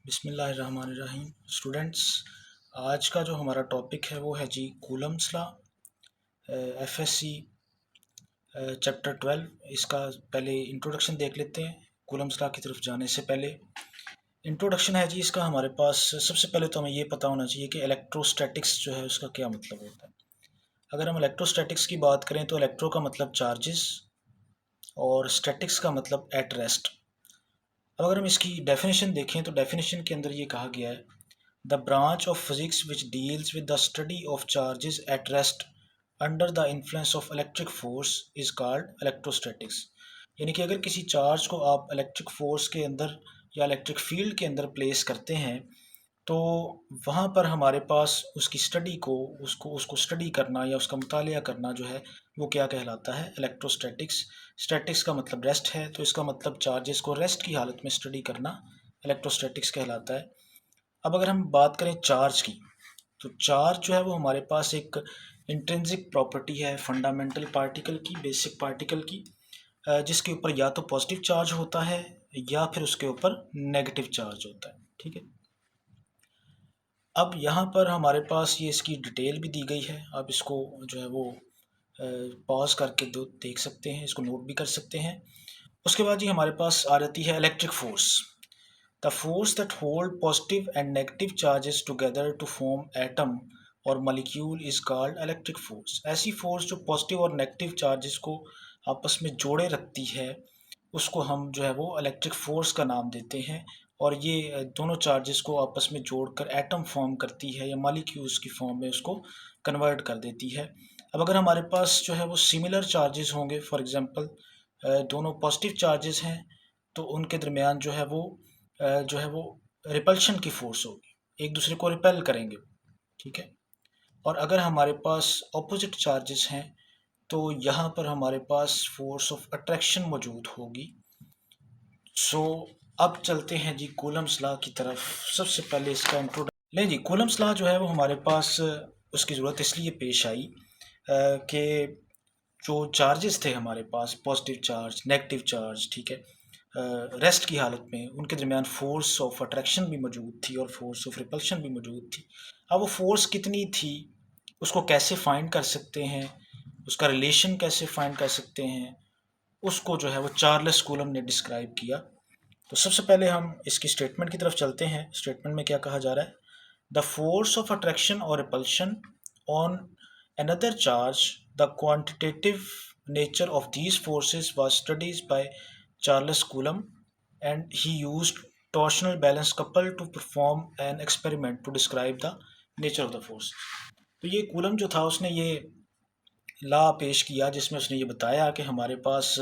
बिस्मिल्लाहिर्रहमानिर्रहीम। स्टूडेंट्स, आज का जो हमारा टॉपिक है वो है जी कूलम्स लॉ, एफएससी चैप्टर 12। इसका पहले इंट्रोडक्शन देख लेते हैं। कूलम्स लॉ की तरफ जाने से पहले इंट्रोडक्शन है जी इसका हमारे पास। सबसे पहले तो हमें ये पता होना चाहिए कि इलेक्ट्रोस्टैटिक्स जो है उसका क्या मतलब होता है। अगर हम इलेक्ट्रोस्टैटिक्स की बात करें तो इलेक्ट्रो का मतलब चार्जेस और स्टैटिक्स का मतलब एट रेस्ट। अब अगर हम इसकी डेफिनेशन देखें तो डेफिनेशन के अंदर ये कहा गया है, The branch of physics which deals with the study of charges at rest under the influence of electric force is called electrostatics। यानी कि अगर किसी चार्ज को आप इलेक्ट्रिक फोर्स के अंदर या इलेक्ट्रिक फील्ड के अंदर प्लेस करते हैं तो वहाँ पर हमारे पास उसकी स्टडी को उसको उसको स्टडी करना या उसका मुतालिया करना जो है वो क्या कहलाता है, इलेक्ट्रोस्टैटिक्स। स्टैटिक्स का मतलब रेस्ट है, तो इसका मतलब चार्जेस को रेस्ट की हालत में स्टडी करना इलेक्ट्रोस्टैटिक्स कहलाता है। अब अगर हम बात करें चार्ज की, तो चार्ज जो है वो हमारे पास एक इंट्रिंसिक प्रॉपर्टी है फंडामेंटल पार्टिकल की, बेसिक पार्टिकल की, जिसके ऊपर या तो पॉजिटिव चार्ज होता है या फिर उसके ऊपर नेगेटिव चार्ज होता है। ठीक है। अब यहाँ पर हमारे पास ये इसकी डिटेल भी दी गई है। आप इसको जो है वो पॉज करके देख सकते हैं, इसको नोट भी कर सकते हैं। उसके बाद ही हमारे पास आ जाती है electric force. The force that hold positive and negative charges together to form atom और molecule is called electric force। ऐसी फोर्स जो पॉजिटिव और नेगेटिव चार्जेस को आपस में जोड़े रखती है उसको हम जो है वो इलेक्ट्रिक फोर्स का नाम देते हैं। और ये दोनों चार्जेस को आपस में जोड़कर एटम फॉर्म करती है या मॉलिक्यूल्स की फॉर्म में उसको कन्वर्ट कर देती है। अब अगर हमारे पास जो है वो सिमिलर चार्जेस होंगे, फॉर एग्जांपल दोनों पॉजिटिव चार्जेस हैं, तो उनके दरमियान जो है वो रिपल्शन की फोर्स होगी, एक दूसरे को रिपेल करेंगे। ठीक है। और अगर हमारे पास ऑपोजिट चार्जेस हैं तो यहाँ पर हमारे पास फोर्स ऑफ अट्रैक्शन मौजूद होगी। सो अब चलते हैं जी कूलम्स लॉ की तरफ। सबसे पहले इसका इंट्रोडक्शन लें जी। कूलम्स लॉ जो है वो हमारे पास उसकी ज़रूरत इसलिए पेश आई कि जो चार्जेस थे हमारे पास, पॉजिटिव चार्ज, नेगेटिव चार्ज, ठीक है, रेस्ट की हालत में उनके दरमियान फोर्स ऑफ अट्रैक्शन भी मौजूद थी और फोर्स ऑफ रिपल्शन भी मौजूद थी। अब वो फोर्स कितनी थी उसको कैसे फाइंड कर सकते हैं, उसका रिलेशन कैसे फाइंड कर सकते हैं, उसको जो है वो चार्ल्स कूलम ने डिस्क्राइब किया। तो सबसे पहले हम इसकी स्टेटमेंट की तरफ चलते हैं। स्टेटमेंट में क्या कहा जा रहा है, द फोर्स ऑफ अट्रैक्शन और repulsion on another charge, the quantitative nature of these forces was studied by Charles Coulomb, and he used torsional balance couple to perform an experiment to describe the nature of the force। तो ये coulomb जो था उसने ये law पेश किया जिसमें उसने ये बताया कि हमारे पास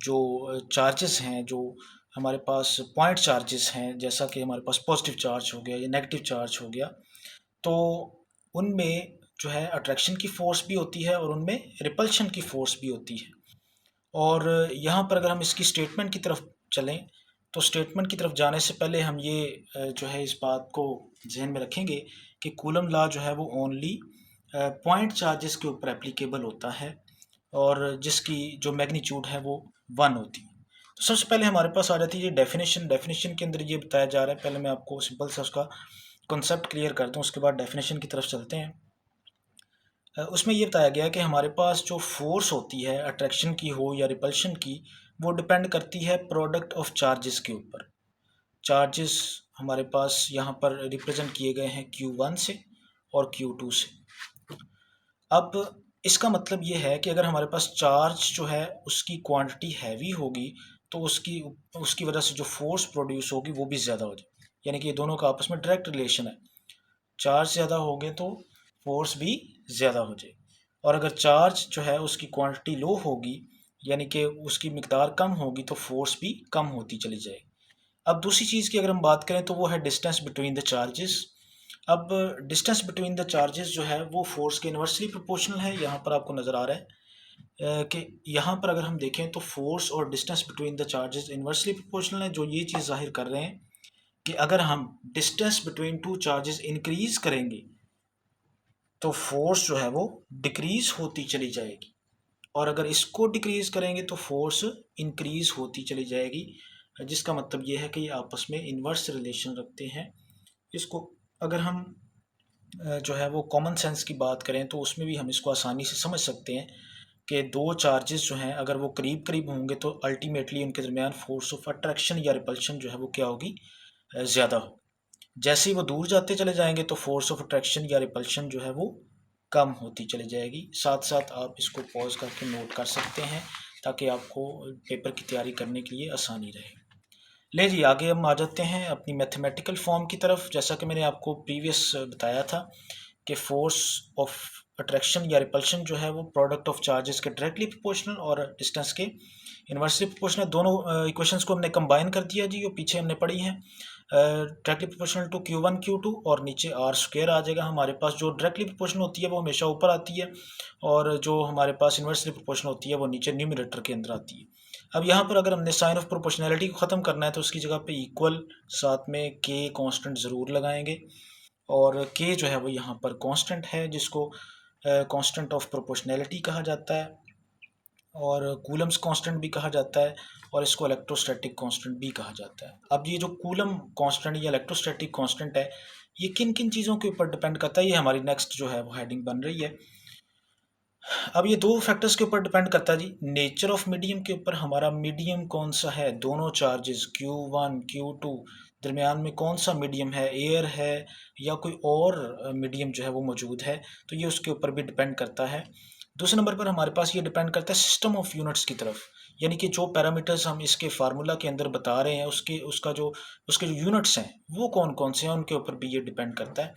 जो चार्जेस हैं, जो हमारे पास पॉइंट चार्जेस हैं, जैसा कि हमारे पास पॉजिटिव चार्ज हो गया या नेगेटिव चार्ज हो गया, तो उनमें जो है अट्रैक्शन की फोर्स भी होती है और उनमें रिपल्शन की फोर्स भी होती है। और यहाँ पर अगर हम इसकी स्टेटमेंट की तरफ चलें तो स्टेटमेंट की तरफ जाने से पहले हम ये जो है इस बात को जहन में रखेंगे कि कूलम लॉ जो है वो ओनली पॉइंट चार्जेस के ऊपर एप्लीकेबल होता है और जिसकी जो मैग्नीट्यूड है वो 1 होती है। तो सबसे पहले हमारे पास आ जाती है डेफिनेशन। डेफिनेशन के अंदर ये बताया जा रहा है, पहले मैं आपको सिंपल सा उसका कॉन्सेप्ट क्लियर करता हूँ, उसके बाद डेफिनेशन की तरफ चलते हैं। उसमें ये बताया गया है कि हमारे पास जो फोर्स होती है अट्रैक्शन की हो या रिपल्शन की, वो डिपेंड करती है प्रोडक्ट ऑफ चार्जेस के ऊपर। चार्जेस हमारे पास यहाँ पर रिप्रेजेंट किए गए हैं Q1 से और Q2 से। अब इसका मतलब ये है कि अगर हमारे पास चार्ज जो है उसकी क्वांटिटी हैवी होगी तो उसकी उसकी वजह से जो फोर्स प्रोड्यूस होगी वो भी ज़्यादा हो जाए, यानी कि ये दोनों का आपस में डायरेक्ट रिलेशन है। चार्ज ज़्यादा हो गए तो फोर्स भी ज़्यादा हो जाए, और अगर चार्ज जो है उसकी क्वांटिटी लो होगी यानी कि उसकी मिकदार कम होगी तो फोर्स भी कम होती चली जाएगी। अब दूसरी चीज़ की अगर हम बात करें तो वो है डिस्टेंस बिटवीन द चार्जेस। अब डिस्टेंस बिटवीन द चार्जेस जो है वो फोर्स के इन्वर्सली प्रोपोर्शनल है। यहाँ पर आपको नज़र आ रहा है कि यहाँ पर अगर हम देखें तो फोर्स और distance between the charges inversely proportional है, जो ये चीज़ जाहिर कर रहे हैं कि अगर हम distance between two charges increase करेंगे तो फोर्स जो है वो डिक्रीज होती चली जाएगी, और अगर इसको डिक्रीज करेंगे तो फोर्स इंक्रीज होती चली जाएगी। जिसका मतलब ये है कि ये आपस में इन्वर्स रिलेशन रखते हैं। इसको अगर हम जो है वो कॉमन सेंस की बात करें तो उसमें भी हम इसको आसानी से समझ सकते हैं कि दो चार्जेस जो हैं अगर वो करीब करीब होंगे तो अल्टीमेटली उनके दरमियान फोर्स ऑफ अट्रैक्शन या रिपल्शन जो है वो क्या होगी, ज़्यादा हो। जैसे ही वो दूर जाते चले जाएंगे तो फोर्स ऑफ अट्रैक्शन या रिपल्शन जो है वो कम होती चली जाएगी। साथ साथ आप इसको पॉज करके नोट कर सकते हैं ताकि आपको पेपर की तैयारी करने के लिए आसानी रहे। ले जी, आगे हम आ जाते हैं अपनी मैथमेटिकल फॉर्म की तरफ। जैसा कि मैंने आपको प्रीवियस बताया था कि फोर्स ऑफ अट्रैक्शन या रिपल्शन जो है वो प्रोडक्ट ऑफ चार्जेस के डायरेक्टली प्रोपोर्शनल और डिस्टेंस के इन्वर्सली प्रोपोर्शनल, दोनों इक्वेशंस को हमने कंबाइन कर दिया जी, जो पीछे हमने पढ़ी हैं। Directly proportional to Q1 Q2 और नीचे आर स्क्वेयर आ जाएगा हमारे पास। जो डायरेक्टली प्रोपोर्शनल होती है वो हमेशा ऊपर आती है और जो हमारे पास इन्वर्सली प्रोपोर्शनल होती है वो नीचे न्यूमरेटर के अंदर आती है। अब यहाँ पर अगर हमने साइन ऑफ प्रोपोर्शनैलिटी को ख़त्म करना है तो उसकी जगह पे इक्वल, साथ में के कांस्टेंट ज़रूर लगाएंगे। और के जो है वो यहाँ पर कांस्टेंट है जिसको कांस्टेंट ऑफ प्रोपोर्शनैलिटी कहा जाता है और कूलम्स कांस्टेंट भी कहा जाता है और इसको इलेक्ट्रोस्टैटिक कांस्टेंट भी कहा जाता है। अब ये जो कूलम कांस्टेंट या इलेक्ट्रोस्टैटिक कांस्टेंट है ये किन किन चीज़ों के ऊपर डिपेंड करता है, ये हमारी नेक्स्ट जो है वो हेडिंग बन रही है। अब ये दो फैक्टर्स के ऊपर डिपेंड करता है जी। नेचर ऑफ मीडियम के ऊपर, हमारा मीडियम कौन सा है, दोनों चार्जेस Q1 Q2 दरमियान में कौन सा मीडियम है, एयर है या कोई और मीडियम जो है वो मौजूद है, तो ये उसके ऊपर भी डिपेंड करता है। दूसरे नंबर पर हमारे पास ये डिपेंड करता है सिस्टम ऑफ यूनिट्स की तरफ, यानी कि जो पैरामीटर्स हम इसके फार्मूला के अंदर बता रहे हैं उसके जो यूनिट्स हैं वो कौन कौन से हैं, उनके ऊपर भी ये डिपेंड करता है।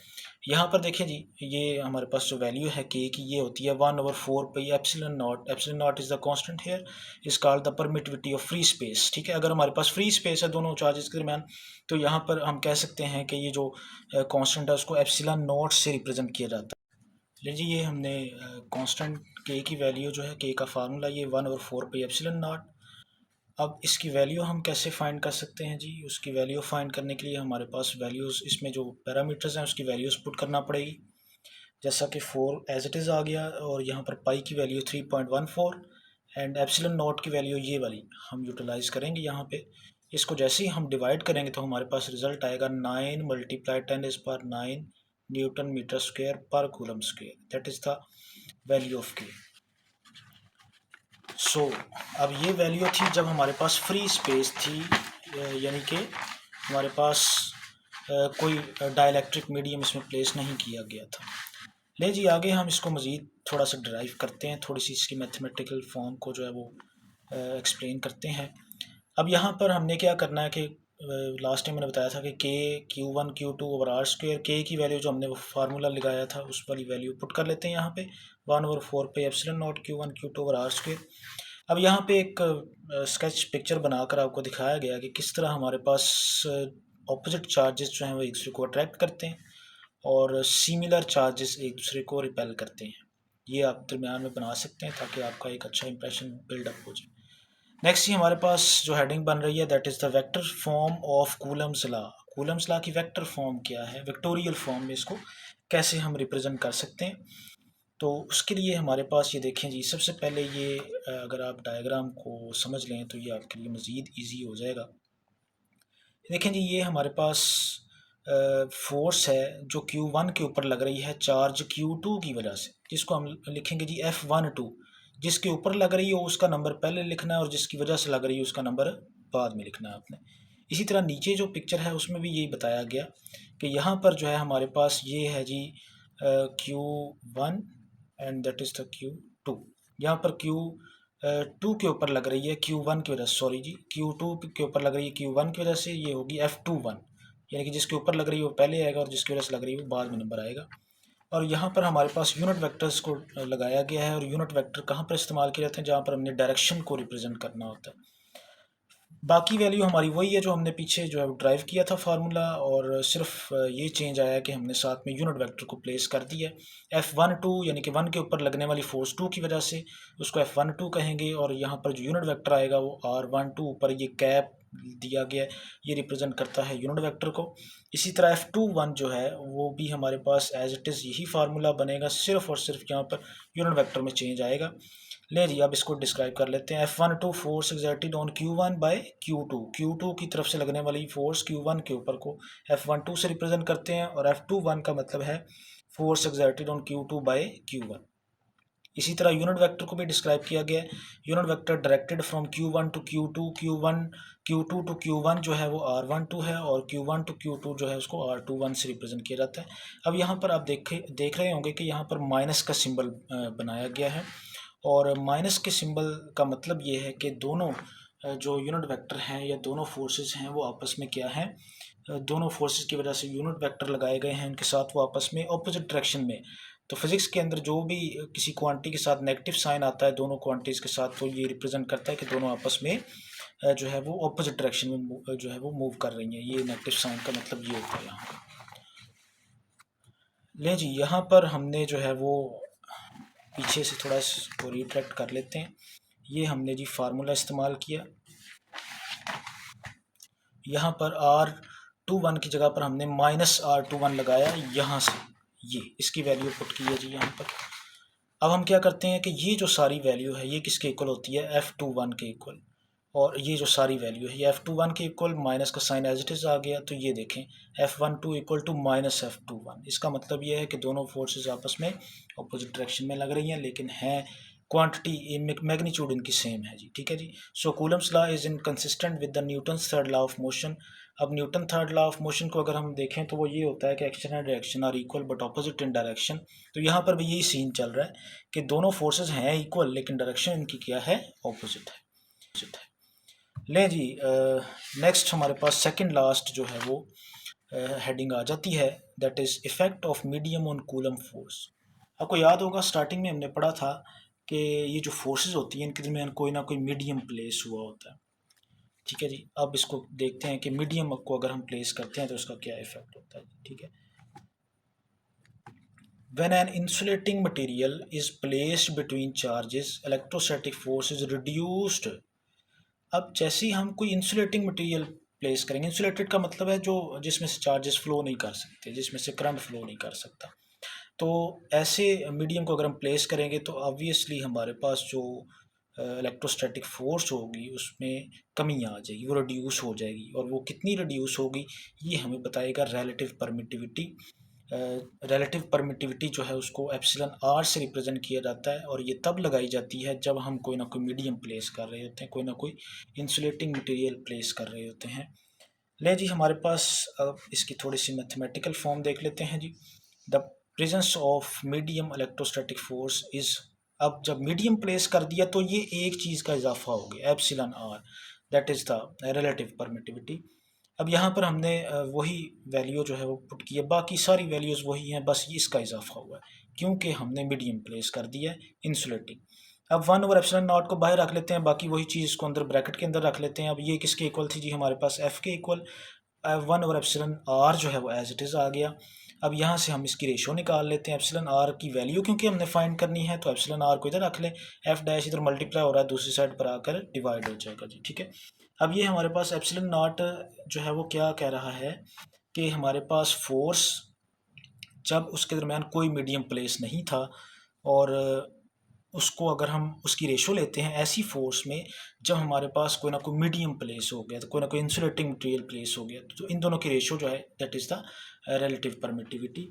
यहाँ पर देखें जी, ये हमारे पास जो वैल्यू है के की ये होती है 1/4 pi epsilon not. Epsilon not is the constant here, is called the permittivity of free space. ठीक है, अगर हमारे पास फ्री स्पेस है दोनों चार्जेस के दरमियान तो यहाँ पर हम कह सकते हैं कि ये जो कांस्टेंट है उसको एप्सिलॉन नॉट से रिप्रेजेंट किया जाता है। लीजिए, ये हमने कांस्टेंट के की वैल्यू जो है, के का फार्मूला ये 1/4 पाई एप्सिलॉन नॉट। अब इसकी वैल्यू हम कैसे फाइंड कर सकते हैं जी, उसकी वैल्यू फाइंड करने के लिए हमारे पास वैल्यूज़, इसमें जो पैरामीटर्स हैं उसकी वैल्यूज़ पुट करना पड़ेगी। जैसा कि 4 एज इट इज़ आ गया और यहाँ पर पाई की वैल्यू 3.14 एंड एप्सिलॉन नॉट की वैल्यू ये वाली हम यूटिलाइज़ करेंगे यहाँ पे। इसको जैसे ही हम डिवाइड करेंगे तो हमारे पास रिजल्ट आएगा 9 × 10⁻⁹ न्यूटन मीटर स्क्वायर पर coulomb square, that is the value of के। सो अब ये वैल्यू थी जब हमारे पास फ्री स्पेस थी, यानी कि हमारे पास कोई डाइलेक्ट्रिक मीडियम इसमें प्लेस नहीं किया गया था। ले जी, आगे हम इसको मज़ीद थोड़ा सा ड्राइव करते हैं, थोड़ी सी इसकी मैथमेटिकल फॉर्म को जो है वो एक्सप्लेन करते हैं। अब यहाँ पर हमने क्या करना है कि लास्ट टाइम मैंने बताया था कि के Q1 Q2 over R square, के की वैल्यू जो हमने वो फार्मूला लगाया था उस वाली वैल्यू पुट कर लेते हैं यहाँ पे 1/4 pi epsilon naught Q1 Q2 over R square. अब यहाँ पे एक स्केच पिक्चर बनाकर आपको दिखाया गया कि किस तरह हमारे पास ऑपोजिट चार्जेस जो हैं वो एक दूसरे को अट्रैक्ट करते हैं और सिमिलर चार्जेस एक दूसरे को रिपेल करते हैं। ये आप दरमियान में बना सकते हैं ताकि आपका एक अच्छा इंप्रेशन बिल्डअप हो जाए। नेक्स्ट ही हमारे पास जो हेडिंग बन रही है that is the vector form of Coulomb's law. Coulomb's law की वेक्टर फॉर्म क्या है, वेक्टोरियल फॉर्म में इसको कैसे हम रिप्रेजेंट कर सकते हैं। तो उसके लिए हमारे पास ये देखें जी, सबसे पहले ये अगर आप डायग्राम को समझ लें तो ये आपके लिए मज़ीद ईजी हो जाएगा। देखें जी, ये हमारे पास फोर्स है जो Q1 के ऊपर लग रही है चार्ज Q2 की वजह से, जिसको हम लिखेंगे जी F12। जिसके ऊपर लग रही हो उसका नंबर पहले लिखना है और जिसकी वजह से लग रही है उसका नंबर बाद में लिखना है आपने। इसी तरह नीचे जो पिक्चर है उसमें भी यही बताया गया कि यहाँ पर जो है हमारे पास ये है जी Q1 and that is the Q2। यहाँ पर Q2 के ऊपर लग रही है Q1 की वजह से, सॉरी जी, Q2 के ऊपर लग रही है Q1 की वजह से, ये होगी F21, यानी कि जिसके ऊपर लग रही है वो पहले आएगा और जिसकी वजह से लग रही है वो बाद में नंबर आएगा। और यहाँ पर हमारे पास यूनिट वेक्टर्स को लगाया गया है और यूनिट वेक्टर कहाँ पर इस्तेमाल किए जाते हैं, जहाँ पर हमने डायरेक्शन को रिप्रेजेंट करना होता है। बाकी वैल्यू हमारी वही है जो हमने पीछे जो है ड्राइव किया था फार्मूला, और सिर्फ ये चेंज आया कि हमने साथ में यूनिट वेक्टर को प्लेस कर दिया। F12 यानी कि 1 के ऊपर लगने वाली फोर्स 2 की वजह से उसको F12 कहेंगे और यहाँ पर जो यूनिट वेक्टर आएगा वो R12 ऊपर ये कैप दिया गया है, ये रिप्रेजेंट करता है यूनिट वेक्टर को। इसी तरह F21 जो है वो भी हमारे पास एज इट इज़ यही फार्मूला बनेगा, सिर्फ और सिर्फ यहाँ पर यूनिट वेक्टर में चेंज आएगा। ले जी अब इसको डिस्क्राइब कर लेते हैं। F12 force exerted on Q1 bye Q2, Q2 की तरफ से लगने वाली फोर्स Q1 के ऊपर को F12 से रिप्रेजेंट करते हैं, और F21 का मतलब है force exerted on Q2 bye Q1। इसी तरह यूनिट वेक्टर को भी डिस्क्राइब किया गया है। Unit vector directed from Q1 to Q2, Q2 to Q1 जो है वो R12 है, और Q1 टू Q2 जो है उसको R21 से रिप्रेजेंट किया जाता है। अब यहाँ पर आप देख रहे होंगे कि यहाँ पर माइनस का सिंबल बनाया गया है, और माइनस के सिंबल का मतलब ये है कि दोनों जो यूनिट वेक्टर हैं या दोनों फोर्सेस हैं वो आपस में क्या हैं, दोनों फोर्सेस की वजह से यूनिट वेक्टर लगाए गए हैं, उनके साथ वो आपस में ऑपोजिट डायरेक्शन में। तो फिजिक्स के अंदर जो भी किसी क्वांटिटी के साथ नेगेटिव साइन आता है दोनों क्वांटिटीज़ के साथ, तो ये रिप्रेजेंट करता है कि दोनों आपस में जो है वो ऑपोजिट डायरेक्शन में जो है वो मूव कर रही हैं। ये नेगेटिव साइन का मतलब ये होता है यहाँ का। ले जी यहाँ पर हमने जो है वो पीछे से थोड़ा इसको रिट्रैक्ट कर लेते हैं। ये हमने जी फार्मूला इस्तेमाल किया, यहाँ पर R21 की जगह पर हमने -R21 लगाया यहाँ से, ये इसकी वैल्यू पुट की है जी यहाँ पर। अब हम क्या करते हैं कि ये जो सारी वैल्यू है ये किसके इक्वल होती है, F21 के इक्वल, और ये जो सारी वैल्यू है ये F21 के इक्वल, माइनस का साइन एज इट इज़ आ गया, तो ये देखें F12 इक्वल टू -F21। इसका मतलब ये है कि दोनों फोर्सेस आपस में अपोजिट डायरेक्शन में लग रही हैं, लेकिन हैं क्वांटिटी मैग्नीट्यूड इनकी सेम है जी, ठीक है जी। So Coulomb's law is inconsistent with the Newton's third law of motion. अब Newton third law of motion को अगर हम देखें तो वो ये होता है कि action and reaction are equal but opposite in direction. तो यहाँ पर भी यही सीन चल रहा है कि दोनों फोर्सेस हैं इक्वल, लेकिन डायरेक्शन इनकी क्या है, ऑपोजिट है। ले जी नेक्स्ट हमारे पास सेकंड लास्ट जो है वो हेडिंग आ जाती है, that is effect of medium on coulomb force. आपको याद होगा स्टार्टिंग में हमने पढ़ा था कि ये जो फोर्सेस होती हैं इनके दरमियान कोई ना कोई मीडियम प्लेस हुआ होता है, ठीक है जी। अब इसको देखते हैं कि मीडियम को अगर हम प्लेस करते हैं तो उसका क्या इफेक्ट होता है, ठीक है। When an insulating material is placed between charges, electrostatic force is reduced। अब जैसे ही हम कोई इंसुलेटिंग मटेरियल प्लेस करेंगे, इंसुलेटेड का मतलब है जो जिसमें से चार्जेस फ्लो नहीं कर सकते, जिसमें से करंट फ्लो नहीं कर सकता, तो ऐसे मीडियम को अगर हम प्लेस करेंगे तो ऑब्वियसली हमारे पास जो इलेक्ट्रोस्टैटिक फोर्स होगी उसमें कमी आ जाएगी, वो रिड्यूस हो जाएगी, और वो कितनी रिड्यूस होगी ये हमें बताएगा रिलेटिव परमिटिविटी। रिलेटिव परमिटिविटी जो है उसको एप्सिलॉन आर से रिप्रेजेंट किया जाता है, और ये तब लगाई जाती है जब हम कोई ना कोई मीडियम प्लेस कर रहे होते हैं, कोई ना कोई इंसुलेटिंग मटेरियल प्लेस कर रहे होते हैं। ले जी हमारे पास अब इसकी थोड़ी सी मैथमेटिकल फॉर्म देख लेते हैं जी। The presence of medium electrostatic force is, अब जब मीडियम प्लेस कर दिया तो ये एक चीज़ का इजाफा हो गया, epsilon R, that is the relative permittivity. अब यहाँ पर हमने वही वैल्यू जो है वो पुट की है, बाकी सारी वैल्यूज़ वही हैं, बस इसका इजाफा हुआ है क्योंकि हमने मीडियम प्लेस कर दिया है इंसुलेटिंग। अब 1/एप्सिलॉन नॉट को बाहर रख लेते हैं, बाकी वही चीज़ इसको अंदर ब्रैकेट के अंदर रख लेते हैं। अब ये किसके इक्वल थी जी, हमारे पास एफ के इक्वल। 1/एप्सिलॉन आर जो है वो एज इट इज़ आ गया। अब यहाँ से हम इसकी रेशो निकाल लेते हैं, एप्सिलॉन आर की वैल्यू क्योंकि हमने फाइंड करनी है, तो एप्सिलॉन आर को इधर रख लें, एफ डैश इधर मल्टीप्लाई हो रहा है दूसरी साइड पर आकर डिवाइड हो जाएगा जी, ठीक है। अब ये हमारे पास एप्सिलॉन नॉट जो है वो क्या कह रहा है कि हमारे पास फोर्स जब उसके दरमियान कोई मीडियम प्लेस नहीं था, और उसको अगर हम उसकी रेशो लेते हैं ऐसी फोर्स में जब हमारे पास कोई ना कोई मीडियम प्लेस हो गया, तो कोई ना कोई इंसुलेटिंग मटेरियल प्लेस हो गया, तो इन दोनों की रेशो जो है that is the relative permittivity.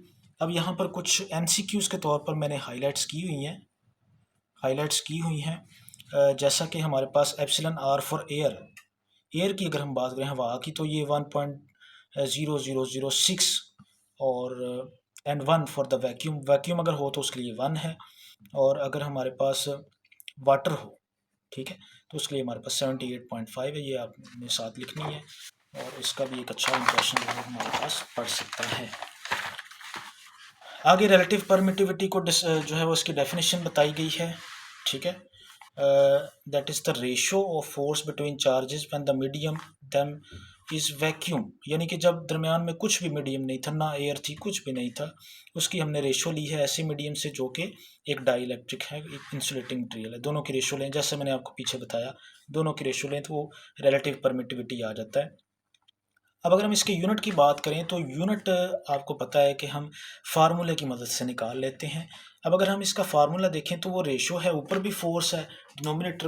अब यहाँ पर कुछ एमसीक्यूज़ के तौर पर मैंने हाईलाइट्स की हुई हैं जैसा कि हमारे पास एप्सिलॉन आर फॉर एयर की अगर हम बात करें हवा की, तो ये 1.0006, और एंड 1 फॉर द वैक्यूम अगर हो तो उसके लिए 1 है, और अगर हमारे पास वाटर हो, ठीक है, तो उसके लिए हमारे पास 78.5 है। ये आपने साथ लिखनी है, और इसका भी एक अच्छा इंप्रेशन जो है हमारे पास पड़ सकता है। आगे रिलेटिव परमिटिविटी को जो है वो इसकी डेफिनेशन बताई गई है, ठीक है। That is the ratio of force between charges when the medium them is vacuum, यानी कि जब दरमियान में कुछ भी मीडियम नहीं था, ना एयर थी, कुछ भी नहीं था, उसकी हमने रेशो ली है ऐसे मीडियम से जो कि एक डाइलेक्ट्रिक है, एक इंसुलेटिंग मटेरियल है। दोनों की रेशो लें, जैसे मैंने आपको पीछे बताया, दोनों की रेशो लें तो वो रिलेटिव परमिटिविटी आ जाता है। अब अगर हम इसके यूनिट की बात करें तो यूनिट आपको पता है कि हम फार्मूले की मदद से निकाल लेते हैं। अब अगर हम इसका फार्मूला देखें तो वो रेशो है, ऊपर भी फोर्स है, न्यूमरेटर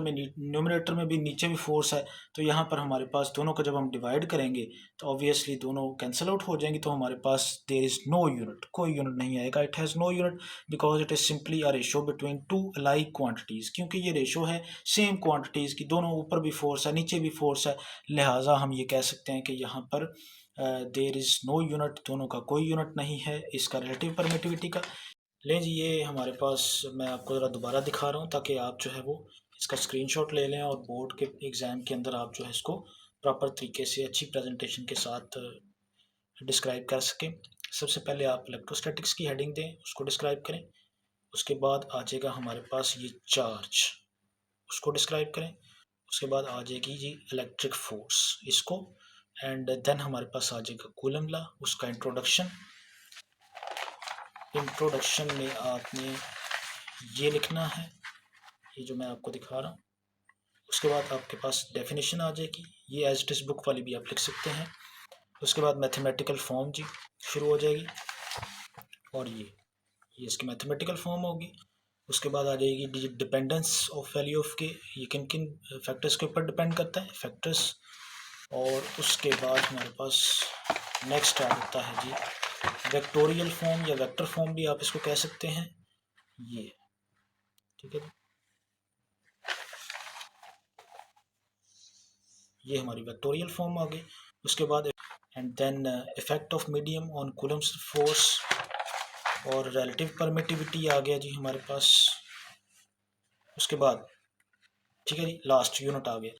में भी, नीचे भी फोर्स है। तो यहाँ पर हमारे पास दोनों को जब हम डिवाइड करेंगे तो ऑब्वियसली दोनों कैंसिल आउट हो जाएंगे। तो हमारे पास देयर इज़ नो यूनिट, कोई यूनिट नहीं आएगा। It has no unit because it is simply a ratio between two alike quantities, क्योंकि ये रेशो है सेम क्वांटिटीज़ की, दोनों ऊपर भी फोर्स है नीचे भी फोर्स है, लिहाजा हम ये कह सकते हैं कि यहाँ पर देयर इज़ नो यूनिट, दोनों का कोई यूनिट नहीं है इसका रिलेटिव परमिटिविटी का। लें जी, ये हमारे पास, मैं आपको ज़रा दोबारा दिखा रहा हूँ ताकि आप जो है वो इसका स्क्रीनशॉट ले लें और बोर्ड के एग्ज़ाम के अंदर आप जो है इसको प्रॉपर तरीके से अच्छी प्रेजेंटेशन के साथ डिस्क्राइब कर सकें। सबसे पहले आप इलेक्ट्रोस्टैटिक्स की हेडिंग दें, उसको डिस्क्राइब करें। उसके बाद आ जाएगा हमारे पास ये चार्ज, उसको डिस्क्राइब करें। उसके बाद आ जाएगी जी इलेक्ट्रिक फोर्स, इसको, एंड देन हमारे पास आ जाएगा कूलम लॉ, उसका इंट्रोडक्शन। इंट्रोडक्शन में आपने ये लिखना है, ये जो मैं आपको दिखा रहा हूँ। उसके बाद आपके पास डेफिनेशन आ जाएगी, ये एज इट इज़ बुक वाली भी आप लिख सकते हैं। उसके बाद मैथमेटिकल फॉर्म जी शुरू हो जाएगी, और ये इसकी मैथमेटिकल फॉर्म होगी। उसके बाद आ जाएगी डिपेंडेंस ऑफ वैल्यू ऑफ के, ये किन किन फैक्टर्स के ऊपर डिपेंड करता है, फैक्टर्स। और उसके बाद हमारे पास नेक्स्ट आ जाता है जी वेक्टोरियल फॉर्म, या वेक्टर फॉर्म भी आप इसको कह सकते हैं, ये ठीक है। ये हमारी वेक्टोरियल फॉर्म आ गई। उसके बाद and then effect of medium on Coulomb's force और रिलेटिव परमिटिविटी आ गया जी हमारे पास। उसके बाद ठीक है जी, लास्ट यूनिट आ गया।